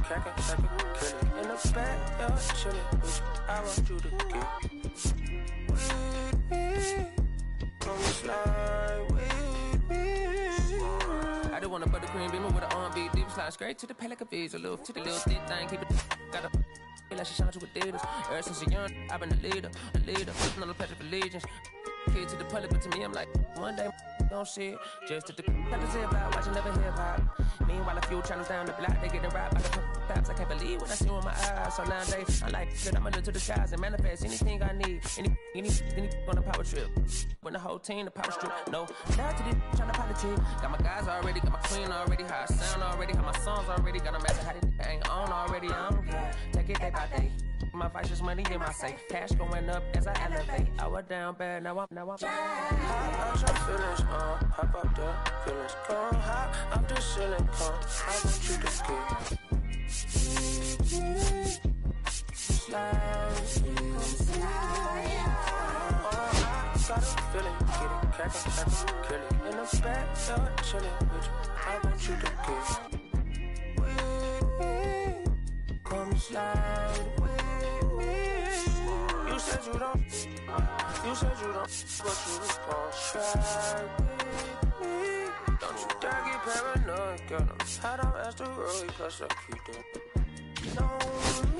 crackin', kill it. In the backyard, chillin' with you. I want you to get with me. Come slide with me. I just want a buttercream beamer with an R&B deep slide straight to the pay like a visa. Little to the little thick thing, keep it. Got a feel like she shine to Adidas. Ever since a young, I've been a leader. Flipping on the pledge of allegiance. Kid to the public, but to me, I'm like, one day, don't see it. Just to the got to say about watching never hip hop. Meanwhile, a few channels down the block, they getting robbed by the cops. I can't believe what I see with my eyes. So nowadays, I like that I'ma look to the skies and manifest anything I need. Any on a power trip. When the whole team, the power strip. No, now to this trying to politic. Got my guys already, got my queen already, how I sound already, how my songs already, got them master how they ain't on already. I don't care. Take it day by day. My vice is money in my safe. Cash going up as I elevate. I was down bad, now I'm hop out your feelings, hop up the feelings. Come hop up the ceiling, come. I want you to slide. Got a feeling, get it, crackin', kill it. In the backyard, chillin' with you. I want you to get with me. Come slide with me. You said you don't, but you was gon' try with me. Don't you dare get paranoid, girl. I'm hot on asteroid, plus I keep them. Know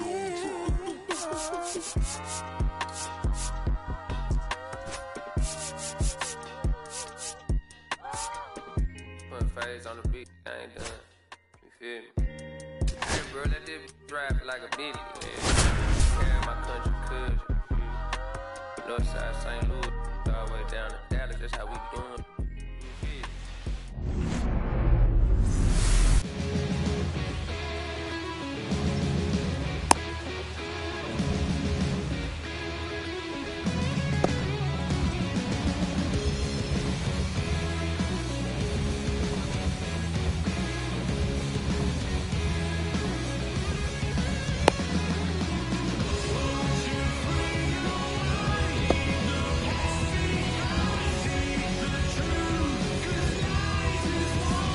me. Put phase on the beat, I ain't done. You feel me? Hey, bro, let this drive like a bitty. Carry my country cousin. Northside St. Louis, all the way down to Dallas, that's how we doing.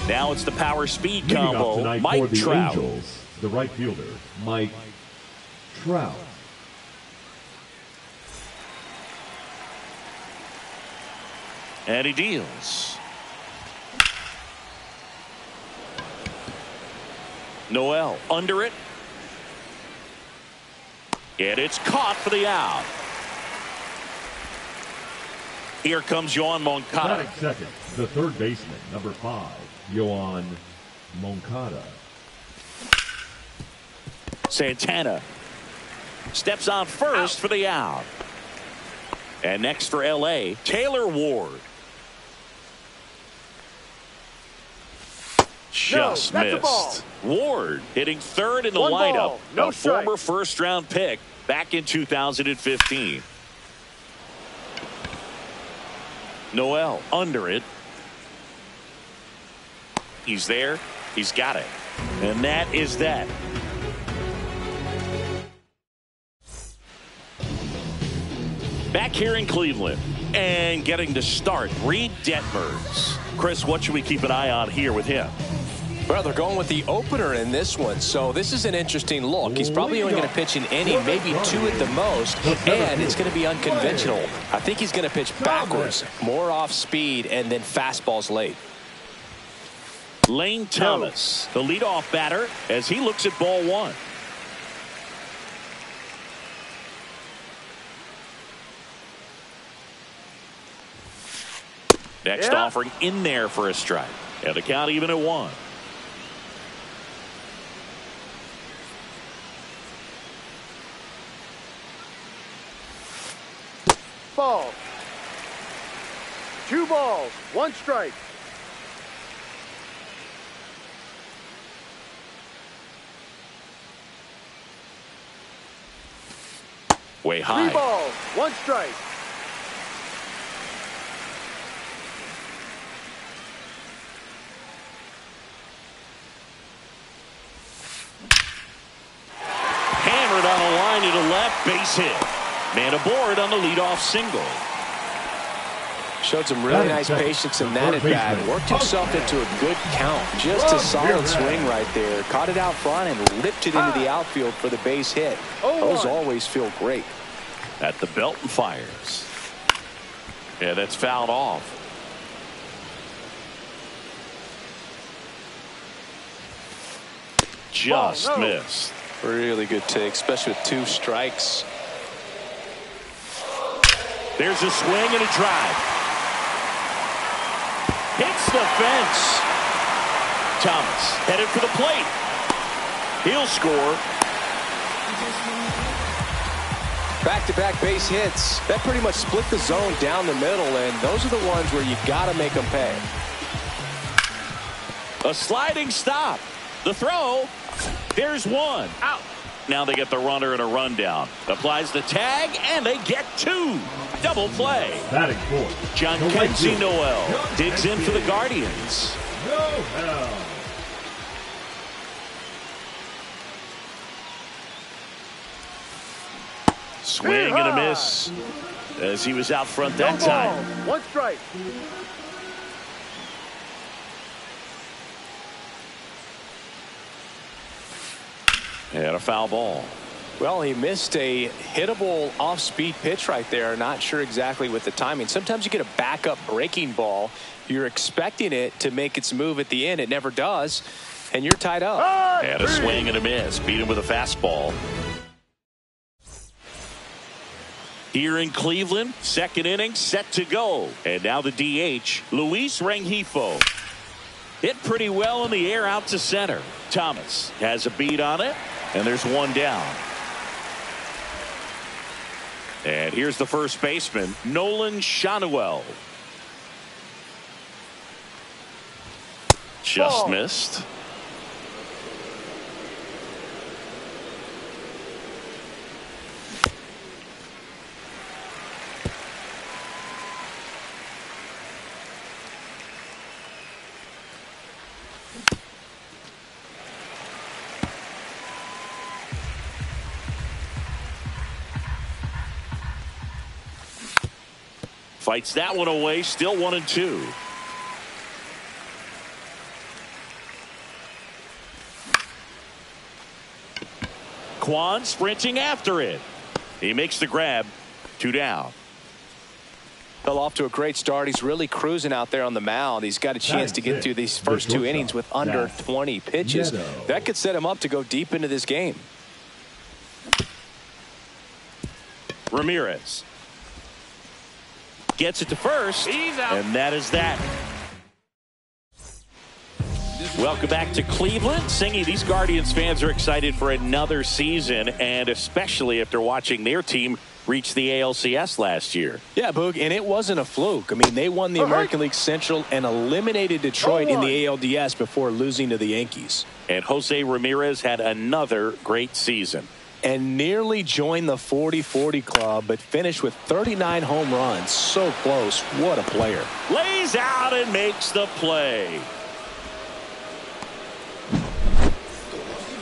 Now it's the power speed combo. Mike Trout. Angels, the right fielder, Mike Trout. And he deals. Noel under it. And it's caught for the out. Here comes Yoan Moncada. Second, the third baseman, number 5, Yoan Moncada. Santana steps on first for the out. And next for L.A., Taylor Ward. Just missed. Ward hitting third in the lineup. No a former first-round pick back in 2015. Noel under it. He's there. He's got it. And that is that. Back here in Cleveland and getting to start, Reed Detmers. Chris, what should we keep an eye on here with him? Well, they're going with the opener in this one, so this is an interesting look. He's probably only going to pitch an inning, maybe 2 at the most, and it's going to be unconventional. I think he's going to pitch backwards, more off speed, and then fastballs late. Lane Thomas, the leadoff batter, as he looks at ball 1. Next offering in there for a strike. And the count even at 1. Ball. 2 balls, 1 strike. Way high. 3 balls, 1 strike. Hammered on a line to the left, base hit. Man aboard on the leadoff single. Showed some really nice patience in that at bat. Worked himself into a good count. Just a solid swing right there. Caught it out front and ripped it into the outfield for the base hit. Those always feel great. At the belt and fires. Yeah, that's fouled off. Just missed. Really good take, especially with 2 strikes. There's a swing and a drive. Hits the fence. Thomas headed for the plate. He'll score. Back-to-back base hits. That pretty much split the zone down the middle, and those are the ones where you got to make them pay. A sliding stop. The throw. There's one. Out. Now they get the runner and a rundown. Applies the tag, and they get 2. Double play. Batting fourth. John Kenzie Noel digs in for the Guardians. Noel. Swing and a miss as he was out front that time. 1 strike. And a foul ball. Well, he missed a hittable off-speed pitch right there. Not sure exactly with the timing. Sometimes you get a backup breaking ball. You're expecting it to make its move at the end. It never does. And you're tied up. And a swing and a miss. Beat him with a fastball. Here in Cleveland, second inning set to go. And now the DH, Luis Rengifo. Hit pretty well in the air out to center. Thomas has a beat on it, and there's one down. And here's the first baseman, Nolan Shanuel. Just missed. Fights that one away, still 1-2. Kwan sprinting after it. He makes the grab. 2 down. Fell off to a great start. He's really cruising out there on the mound. He's got a chance to get through these first 2 innings with under 20 pitches. That could set him up to go deep into this game. Ramirez gets it to first, and that is that. Welcome back to Cleveland. Singy, these Guardians fans are excited for another season, and especially after watching their team reach the ALCS last year. Yeah, Boog, and it wasn't a fluke. I mean, they won the American League Central and eliminated Detroit in the ALDS before losing to the Yankees. And Jose Ramirez had another great season. And nearly joined the 40-40 club, but finished with 39 home runs. So close. What a player. Lays out and makes the play.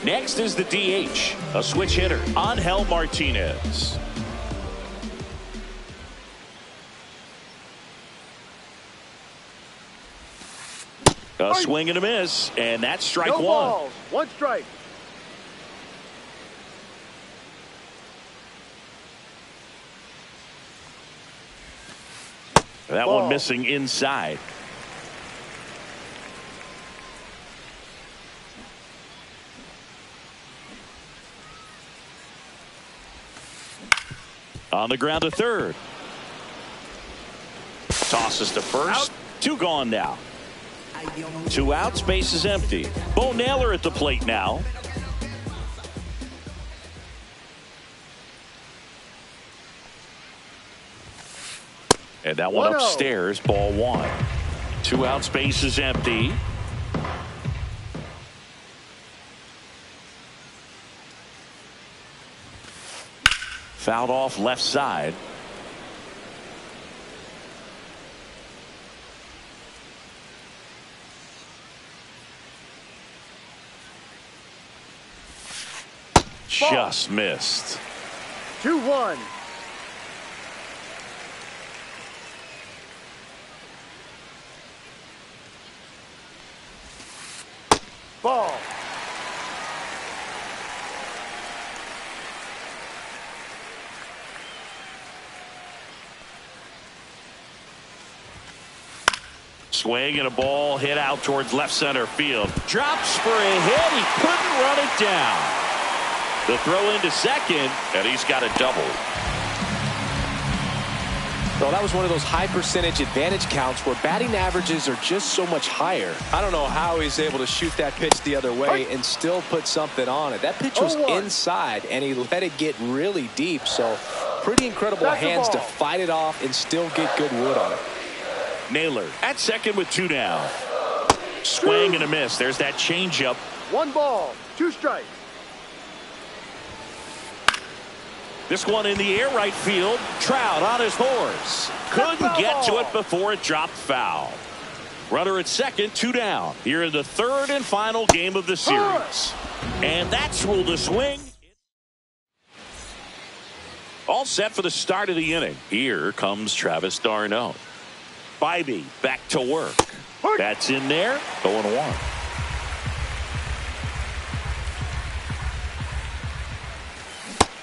Next is the DH, a switch hitter, Angel Martinez. A swing and a miss, and that's strike 1. Balls. 1 strike. That one missing inside. On the ground to third. Tosses to first. 2 gone now. 2 outs, base is empty. Bo Naylor at the plate now. And that one upstairs, ball 1. 2 outs, base is empty. Fouled off left side. Just missed. 2-1. Swing and a ball hit out towards left center field. Drops for a hit. He couldn't run it down. The throw into second, and he's got a double. Well, that was one of those high percentage advantage counts where batting averages are just so much higher. I don't know how he's able to shoot that pitch the other way and still put something on it. That pitch was inside, and he let it get really deep. So pretty incredible hands to fight it off and still get good wood on it. Naylor at second with 2 down. Swing and a miss. There's that changeup. 1 ball, 2 strikes. This one in the air right field. Trout on his horse. Couldn't get to it before it dropped foul. Runner at second, 2 down. Here in the 3rd and final game of the series. And that's ruled a swing. All set for the start of the inning. Here comes Travis d'Arnaud. Bybee back to work. That's in there. 0-1.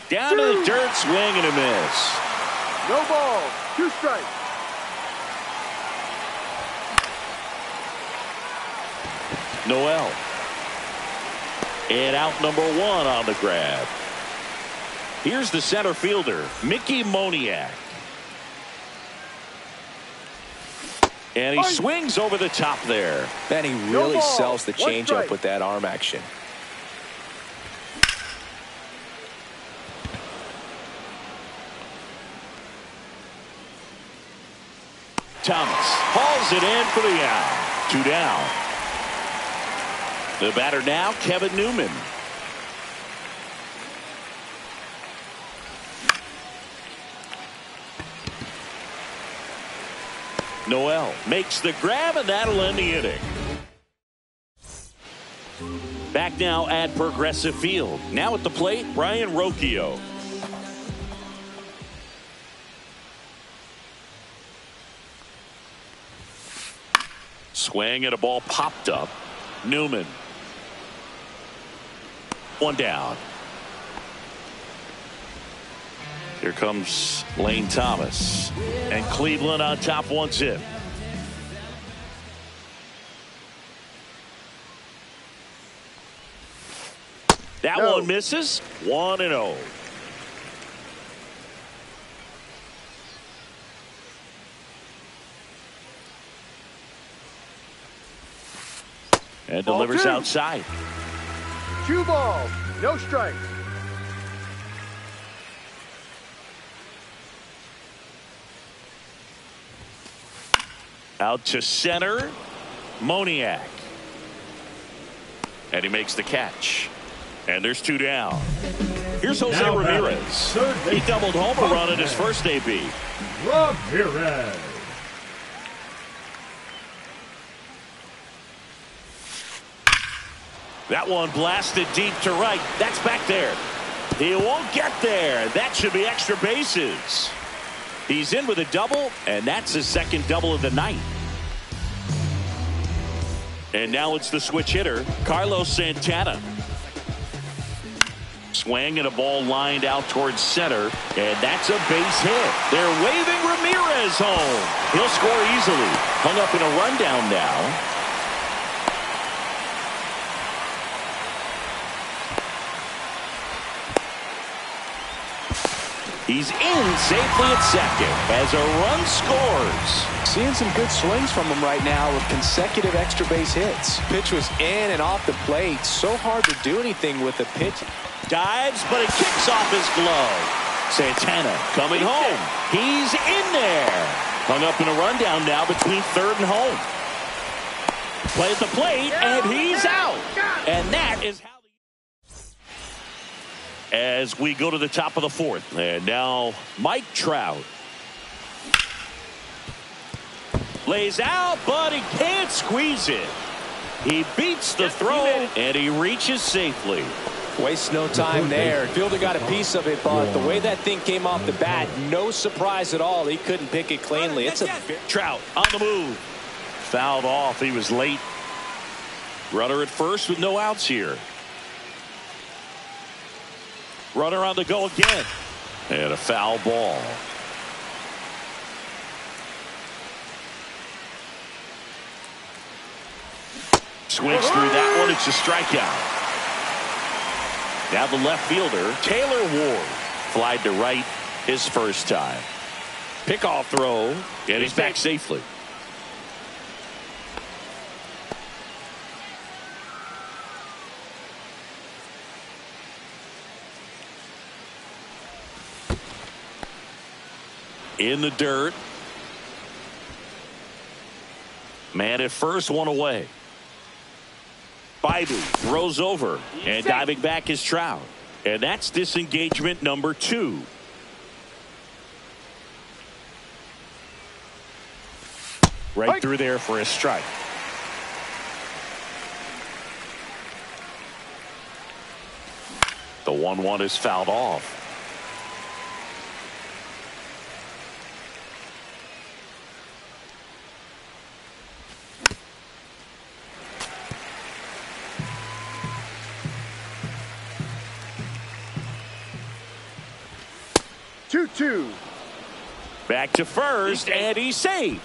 Down to the dirt, swing and a miss. No ball, 2 strikes. Noel. And out number 1 on the grab. Here's the center fielder, Mickey Moniak. And he swings over the top there. Man, he really sells the changeup with that arm action. Thomas hauls it in for the out. 2 down. The batter now, Kevin Newman. Noel makes the grab, and that'll end the inning. Back now at Progressive Field. Now at the plate, Brian Rocchio. Swing and a ball popped up. Newman. 1 down. Here comes Lane Thomas. And Cleveland on top 1-0. That one misses. 1-0. And delivers outside. 2 balls, no strikes. Out to center, Moniak. And he makes the catch. And there's 2 down. Here's Jose Ramirez. He doubled home a run in his first AB. Ramirez. That one blasted deep to right. That's back there. He won't get there. That should be extra bases. He's in with a double, and that's his 2nd double of the night. And now it's the switch hitter, Carlos Santana. Swing and a ball lined out towards center, and that's a base hit. They're waving Ramirez home. He'll score easily. Hung up in a rundown now. He's in safely at second as a run scores. Seeing some good swings from him right now with consecutive extra base hits. Pitch was in and off the plate. So hard to do anything with the pitch. Dives, but it kicks off his glove. Santana coming home. He's in there. Hung up in a rundown now between 3rd and home. Play at the plate, and he's out. And that is how. As we go to the top of the 4th. And now Mike Trout. Lays out, but he can't squeeze it. He beats the throw, and he reaches safely. Wastes no time there. Fielder got a piece of it, but the way that thing came off the bat, no surprise at all. He couldn't pick it cleanly. It's a Trout on the move. Fouled off. He was late. Runner at first with no outs here. Runner on the go again. And a foul ball. swings through that one. It's a strikeout. Now the left fielder, Taylor Ward, flied to right his first time. Pickoff throw, and he's back safely. In the dirt. Man at first, one away. Baidu throws over, and diving back is Trout. And that's disengagement number 2. Right through there for a strike. The 1-1 is fouled off. Two. Back to first, and he's safe.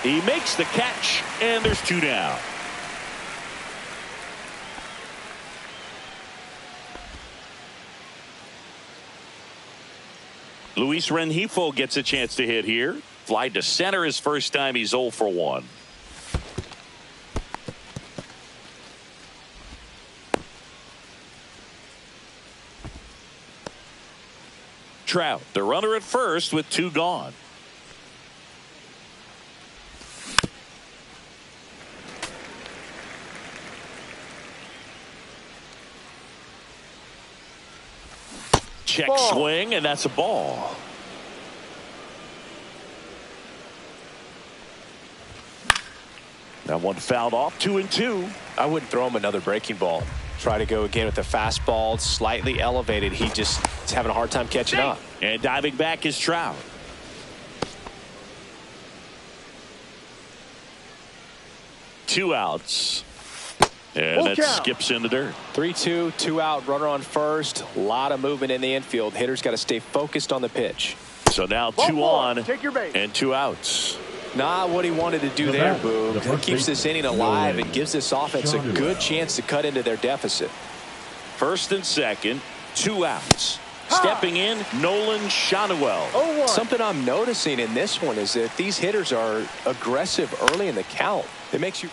He makes the catch, and there's 2 down. Luis Rengifo gets a chance to hit here. Fly to center his first time. He's 0 for 1. Trout, the runner at first with 2 gone. Check swing, and that's a ball. That one fouled off. 2-2. I wouldn't throw him another breaking ball. Try to go again with the fastball, slightly elevated. He just is having a hard time catching up. And diving back is Trout. Two outs. And that skips in the dirt. 3-2, 2 out, runner on first. A lot of movement in the infield. Hitter's got to stay focused on the pitch. So now 2 on and 2 outs. Not what he wanted to do there, Boog. That keeps this inning alive and gives this offense a good chance to cut into their deficit. First and second, 2 outs. Stepping in, Nolan Shanuel. Something I'm noticing in this one is that these hitters are aggressive early in the count. It makes you...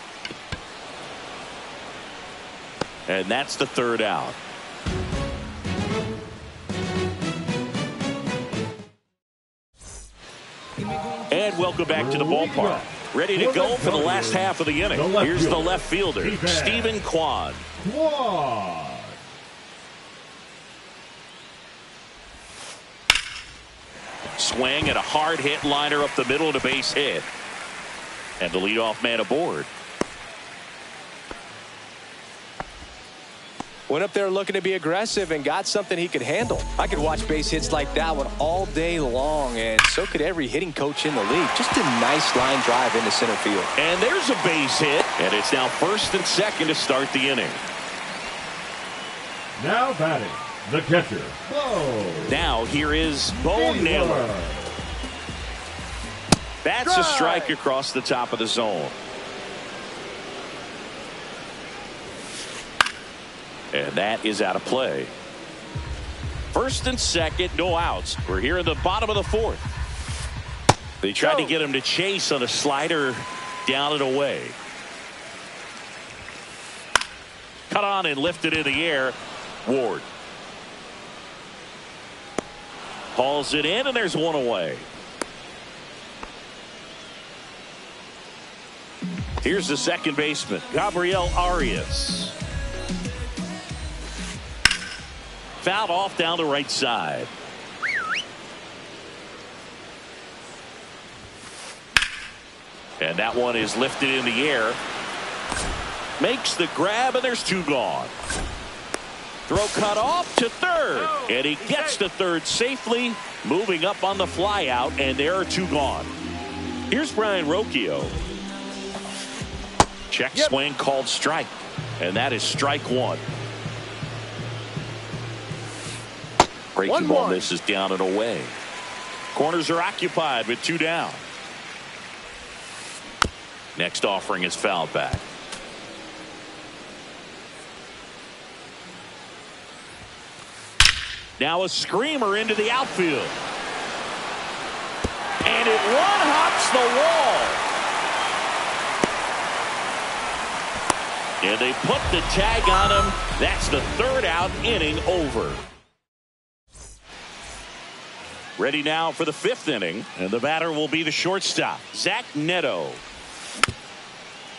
And that's the 3rd out. And welcome back to the ballpark. Ready to go for the last half of the inning. Here's the left fielder, Stephen Kwan. Swing and a hard hit liner up the middle to base hit. And the leadoff man aboard. Went up there looking to be aggressive and got something he could handle. I could watch base hits like that one all day long, and so could every hitting coach in the league. Just a nice line drive into center field. And there's a base hit, and it's now 1st and 2nd to start the inning. Now batting, the catcher, Bo. Now here is Bo Naylor. That's a strike across the top of the zone. And that is out of play. 1st and 2nd, no outs. We're here in the bottom of the 4th. They tried to get him to chase on a slider down and away. Cut on and lifted in the air. Ward. Hauls it in, and there's 1 away. Here's the second baseman, Gabriel Arias. Fouled off down the right side. And that one is lifted in the air. Makes the grab, and there's 2 gone. Throw cut off to 3rd. And he gets to 3rd safely, moving up on the fly out, and there are 2 gone. Here's Brian Rocchio. Check swing called strike. And that is strike one. Breaking ball misses down and away. Corners are occupied with 2 down. Next offering is fouled back. Now a screamer into the outfield. And it one-hops the wall. And they put the tag on him. That's the 3rd out, inning over. Ready now for the 5th inning. And the batter will be the shortstop, Zach Neto.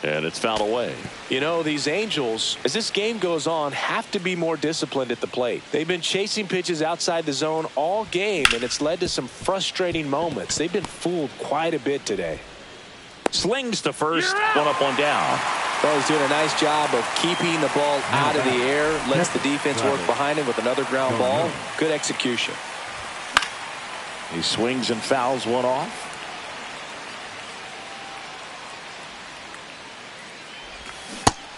And it's fouled away. You know, these Angels, as this game goes on, have to be more disciplined at the plate. They've been chasing pitches outside the zone all game, and it's led to some frustrating moments. They've been fooled quite a bit today. Slings to first, 1 up, 1 down. Well, he's doing a nice job of keeping the ball out of the air, lets the defense work behind him with another ground ball. Good execution. He swings and fouls one off.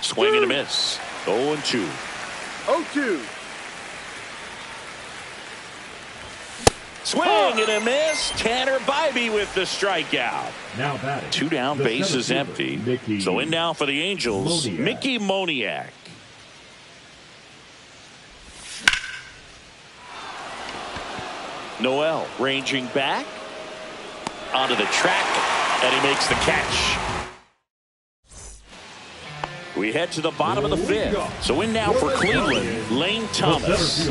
Swing and a miss. 0-2. 0-2. Swing and a miss. Tanner Bybee with the strikeout. Now batting. 2 down, base is empty. So in now for the Angels, Mickey Moniak. Noel ranging back onto the track, and he makes the catch. We head to the bottom of the 5th. So in now for Cleveland, Lane Thomas.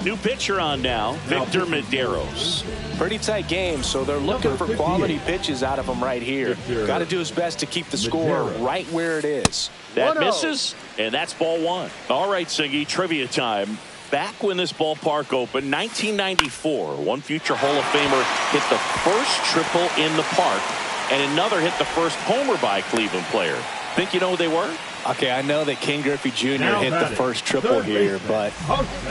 New pitcher on now, Victor Medeiros. Pretty tight game, so they're looking for quality pitches out of him right here. Got to do his best to keep the score right where it is. That misses, and that's ball 1. All right, Singy, trivia time. Back when this ballpark opened, 1994, one future Hall of Famer hit the first triple in the park, and another hit the first homer by a Cleveland player. Think you know who they were? Okay, I know that Ken Griffey Jr. hit the first triple here, but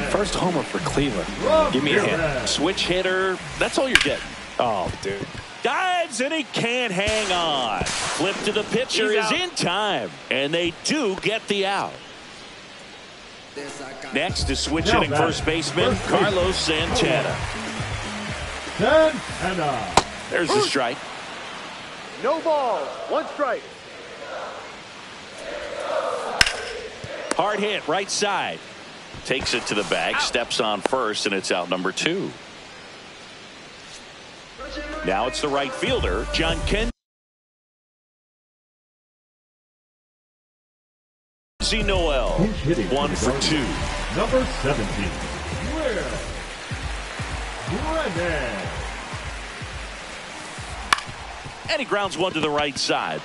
first homer for Cleveland. Give me a hint. Switch hitter. That's all you're getting. Oh, dude. Dives, and he can't hang on. Flip to the pitcher is in time, and they do get the out. Next is switch hitting first baseman Carlos Santana. There's the strike. No balls. 1 strike. Hard hit right side. Takes it to the bag, steps on first, and it's out number 2. Now it's the right fielder, John Ken. Noel, 1 for 2. Number 17, Will Brennan. And he grounds one to the right side.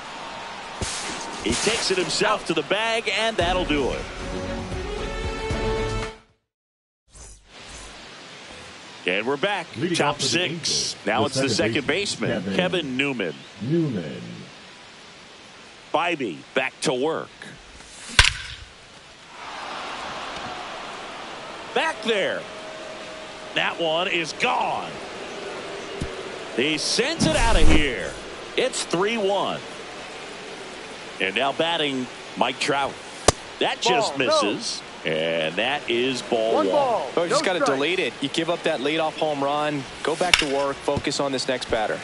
He takes it himself to the bag, and that'll do it. And we're back. Top 6. Now it's the second baseman, Kevin Newman. Bybee back to work. Back there. That one is gone. He sends it out of here. It's 3-1. And now batting Mike Trout. That just misses. And that is ball 1. Oh, you just got to delete it. You give up that leadoff home run. Go back to work. Focus on this next batter.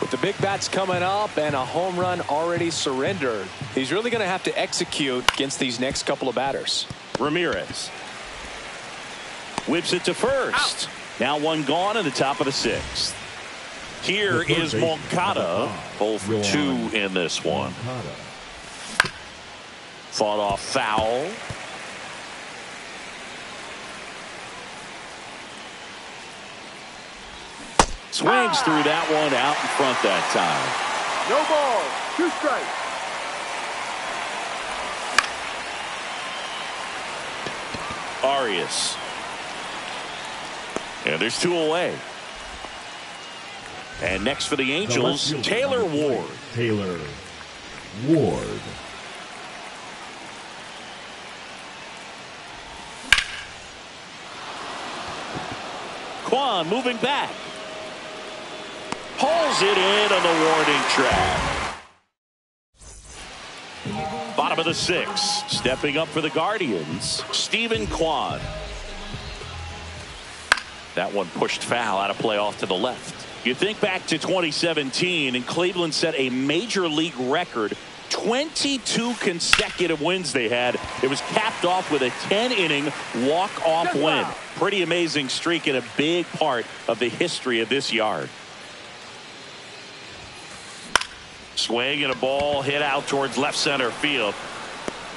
With the big bats coming up and a home run already surrendered, he's really going to have to execute against these next couple of batters. Ramirez whips it to first. Now 1 gone in the top of the 6th. Here is Moncada, 0 for 2 in this one. Fought off foul. Swings through that one out in front that time. No balls. 2 strikes. Arias. And there's 2 away. And next for the Angels, Taylor Ward. Kwan moving back. Pulls it in on the warning track. Bottom of the 6th. Stepping up for the Guardians, Stephen Kwan. That one pushed foul out of play off to the left. You think back to 2017, and Cleveland set a major league record. 22 consecutive wins they had. It was capped off with a 10-inning walk-off win. Pretty amazing streak and a big part of the history of this yard. Swing and a ball hit out towards left center field.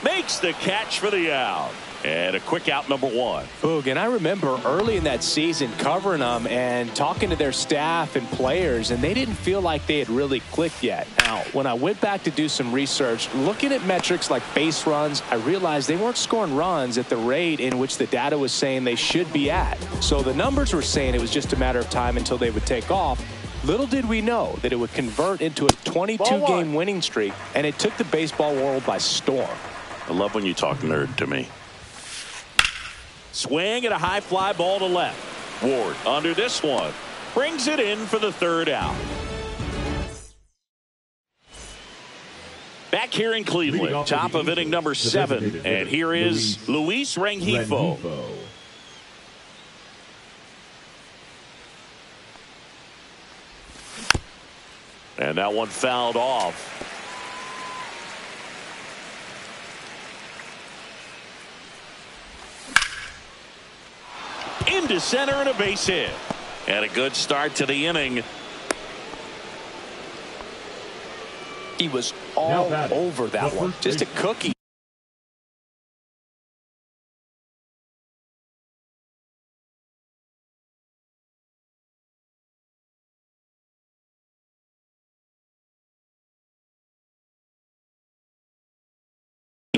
Makes the catch for the out. And a quick out, number 1. Boog, and I remember early in that season covering them and talking to their staff and players, and they didn't feel like they had really clicked yet. Now, when I went back to do some research, looking at metrics like base runs, I realized they weren't scoring runs at the rate in which the data was saying they should be at. So the numbers were saying it was just a matter of time until they would take off. Little did we know that it would convert into a 22-game winning streak, and it took the baseball world by storm. I love when you talk nerd to me. Swing and a high fly ball to left. Ward under this one. Brings it in for the 3rd out. Back here in Cleveland, top of inning number 7. And here is Luis Rengifo. And that one fouled off. Into center and a base hit. And a good start to the inning. He was all over that one. Just a cookie.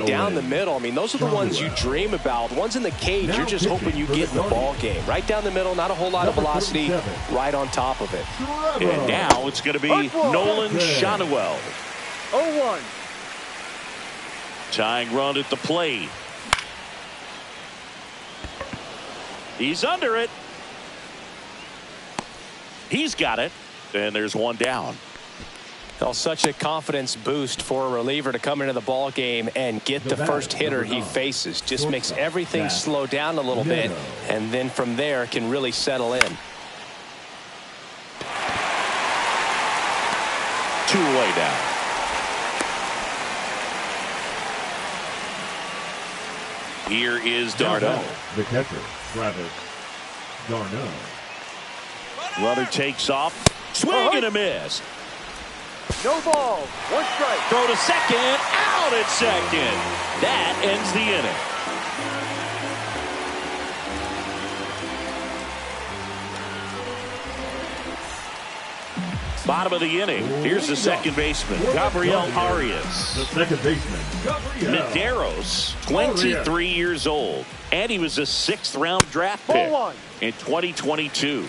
Down the middle. I mean, those are the ones you dream about. Ones in the cage, you're just hoping you get in the ball game. Right down the middle, not a whole lot of velocity, right on top of it. And now it's going to be Nolan Shotwell. 0-1. Tying run at the plate. He's under it. He's got it. And there's one down. Well, such a confidence boost for a reliever to come into the ball game and get the first hitter he faces. Just makes everything slow down a little bit, and then from there can really settle in. 2 away down. Here is Darno. The catcher, Travis Darno. Runner takes off. Swing and a miss. No ball. 1 strike. Throw to second. Out at second. That ends the inning. Bottom of the inning. Here's the second baseman, Gabriel Arias. The second baseman, Gabriel Medeiros, 23 years old. And he was a 6th-round draft pick in 2022.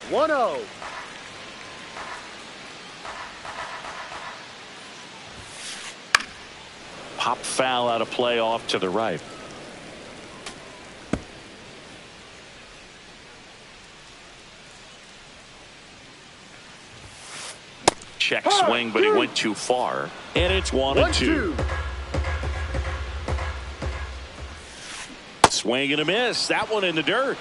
One 0. Pop foul out of play off to the right. Check swing, but he went too far. And it's 1-2. Swing and a miss. That one in the dirt.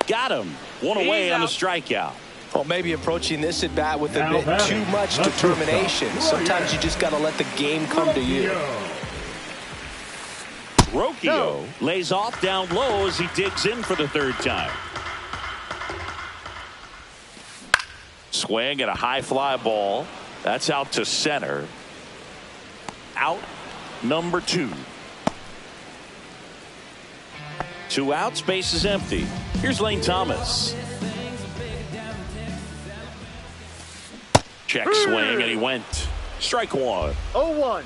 Got him. One away on the strikeout. Well, maybe approaching this at bat with a bit too much determination. Sometimes you just got to let the game come to you. Rocchio lays off down low as he digs in for the 3rd time. Swing and a high fly ball. That's out to center. Out number 2. 2 outs, base is empty. Here's Lane Thomas. Check swing, and he went. Strike one. 0-1.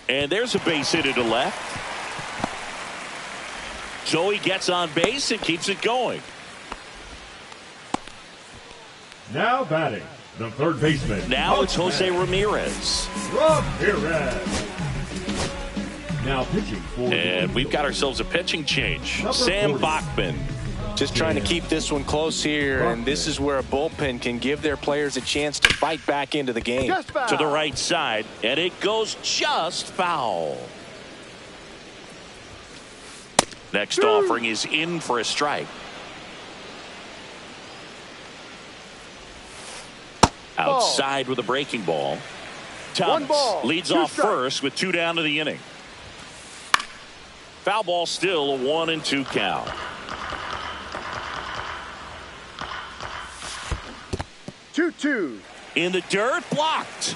And there's a base hit to left. So he gets on base and keeps it going. Now batting, the third baseman. Now it's Jose Ramirez. Ramirez. Now pitching for. And we've got ourselves a pitching change. Number Sam 40. Bachman. Just trying to keep this one close here, and this is where a bullpen can give their players a chance to fight back into the game. Just foul. To the right side, and it goes just foul. Next offering is in for a strike. Outside with a breaking ball. Thomas ball, leads two off strikes. first with 2 down to the inning. Foul ball, still a 1-2 count. Two. In the dirt, blocked.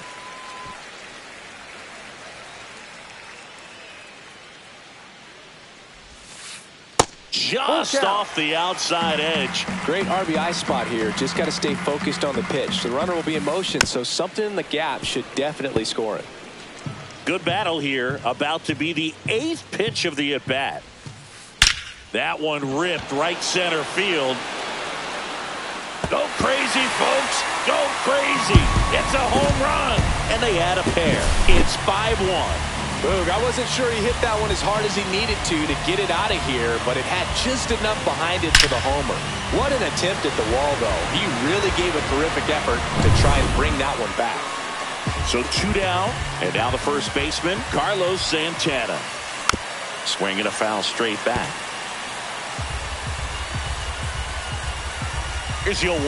Just Full count. off the outside edge. Great RBI spot here. Just got to stay focused on the pitch. The runner will be in motion, so something in the gap should definitely score it. Good battle here. About to be the 8th pitch of the at-bat. That one ripped right center field. Go crazy, folks. Go crazy. It's a home run. And they add a pair. It's 5-1. Boog, I wasn't sure he hit that one as hard as he needed to get it out of here, but it had just enough behind it for the homer. What an attempt at the wall, though. He really gave a terrific effort to try and bring that one back. So 2 down, and now the first baseman, Carlos Santana. Swinging a foul straight back. Here's your 1.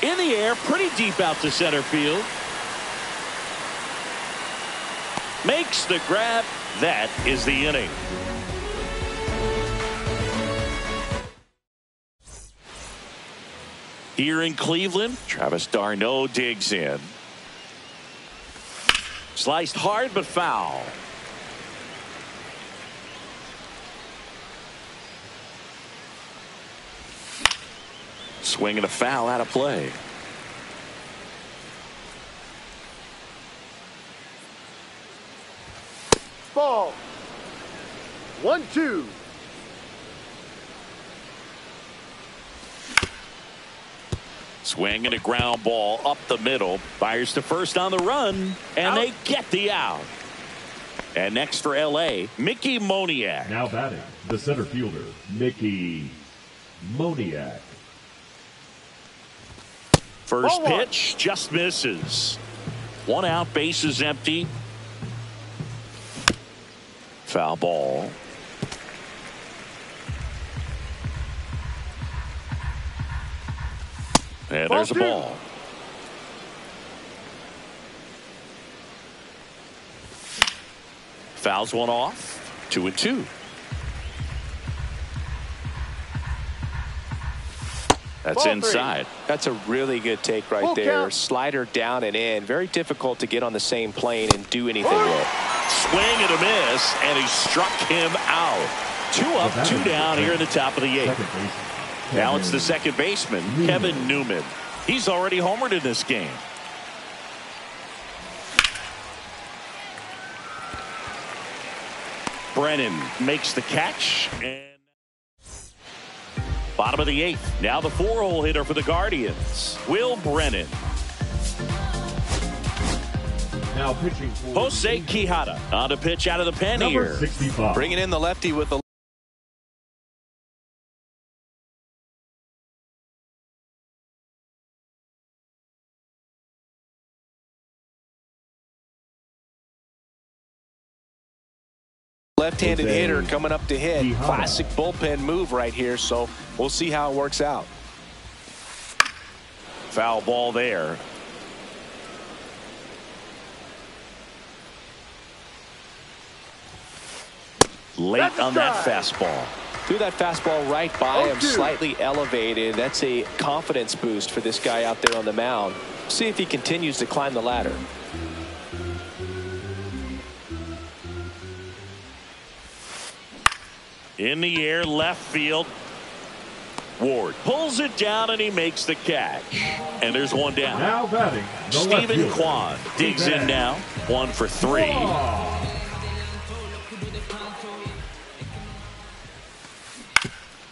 In the air, pretty deep out to center field. Makes the grab. That is the inning. Here in Cleveland, Travis d'Arnaud digs in. Sliced hard but foul. Swinging a foul out of play. Ball. 1-2. Swinging a ground ball up the middle. Fires to first on the run. And Out. they get the out. And next for L.A., Mickey Moniak. Now batting, the center fielder, Mickey Moniak. First Ball 1. pitch just misses. 1 out, bases empty. Foul ball. And there's a Ball 2. ball. Fouls one off. 2-2. That's Ball 3. inside. That's a really good take right Full there. count. Slider down and in. Very difficult to get on the same plane and do anything with. Swing and a miss, and he struck him out. 2 up, 2 down here in the top of the 8th. Second baseman. Now it's the Kevin second baseman, Newman. Kevin Newman. He's already homered in this game. Brennan makes the catch. And bottom of the 8th. Now the 4-hole hitter for the Guardians, Will Brennan. Now pitching for Jose Quijada on a pitch out of the pen number here. 65. Bringing in the lefty with the left-handed Jose hitter coming up to hit. Quijada. Classic bullpen move right here, so we'll see how it works out. Foul ball there. Late That's a on that strike. fastball. Threw that fastball right by him, 0-2. slightly elevated. That's a confidence boost for this guy out there on the mound. See if he continues to climb the ladder. In the air, left field. Ward pulls it down and he makes the catch. And there's one down. Now batting, the left Stephen fielder, Kwan digs in now. 1 for 3.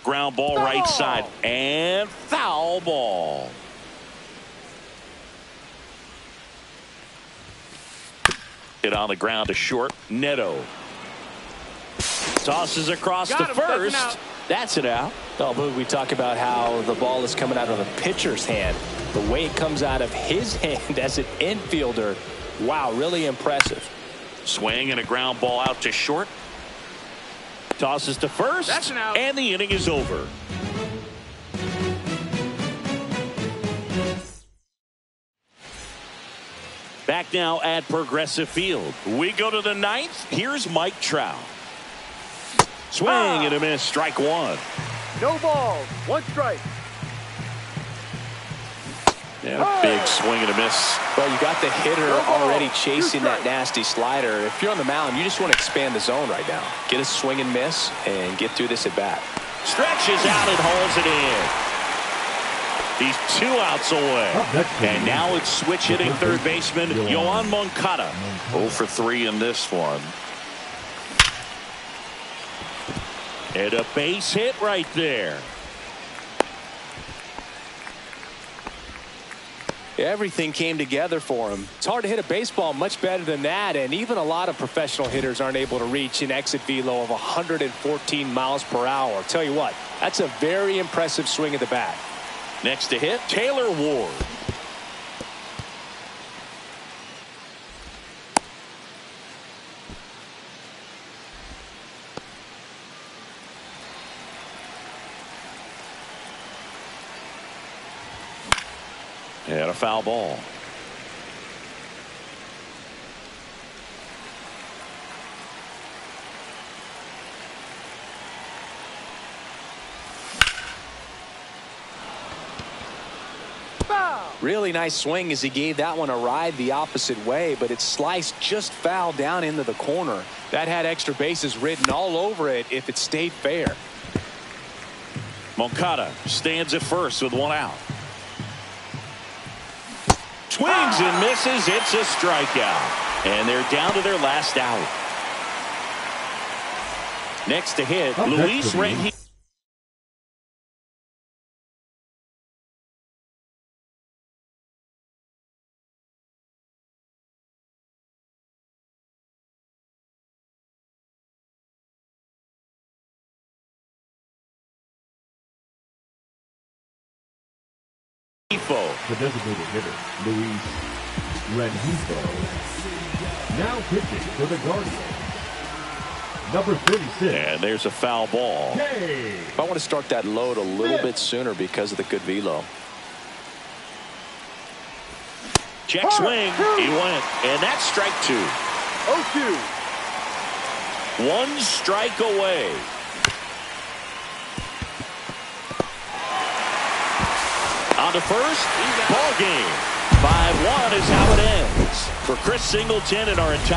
Ground ball right side and foul ball. Hit on the ground to short. Neto tosses across to first. That's it out. Oh, Boog, we talk about how the ball is coming out of the pitcher's hand. The way it comes out of his hand as an infielder. Wow, really impressive. Swing and a ground ball out to short. Tosses to first. That's an out. And the inning is over. Back now at Progressive Field. We go to the 9th. Here's Mike Trout. Swing and a miss. Strike 1. No balls. 1 strike. And a big swing and a miss. Well, you got the hitter already chasing that nasty slider. If you're on the mound, you just want to expand the zone right now. Get a swing and miss and get through this at bat. Stretches out and hauls it in. He's 2 outs away. And now it's switch hitting third baseman Yoan Moncada. 0 for 3 in this one. And a base hit right there. Everything came together for him. It's hard to hit a baseball much better than that, and even a lot of professional hitters aren't able to reach an exit velo of 114 miles per hour. I'll tell you what, that's a very impressive swing at the bat. Next to hit, Taylor Ward. And a foul ball. Really nice swing as he gave that one a ride the opposite way, but it sliced just foul down into the corner. That had extra bases written all over it if it stayed fair. Moncada stands at first with 1 out. Swings and misses. It's a strikeout. And they're down to their last out. Next to hit, Luis Rengifo. The designated hitter, Luis Rengifo, now pitching for the Guardians. Number 36. And there's a foul ball. I want to start that load a little bit sooner because of the good velo. Check swing. He went. And that's strike 2. 0-2. 1 strike away. On to first, ball game. 5-1 is how it ends. For Chris Singleton and our entire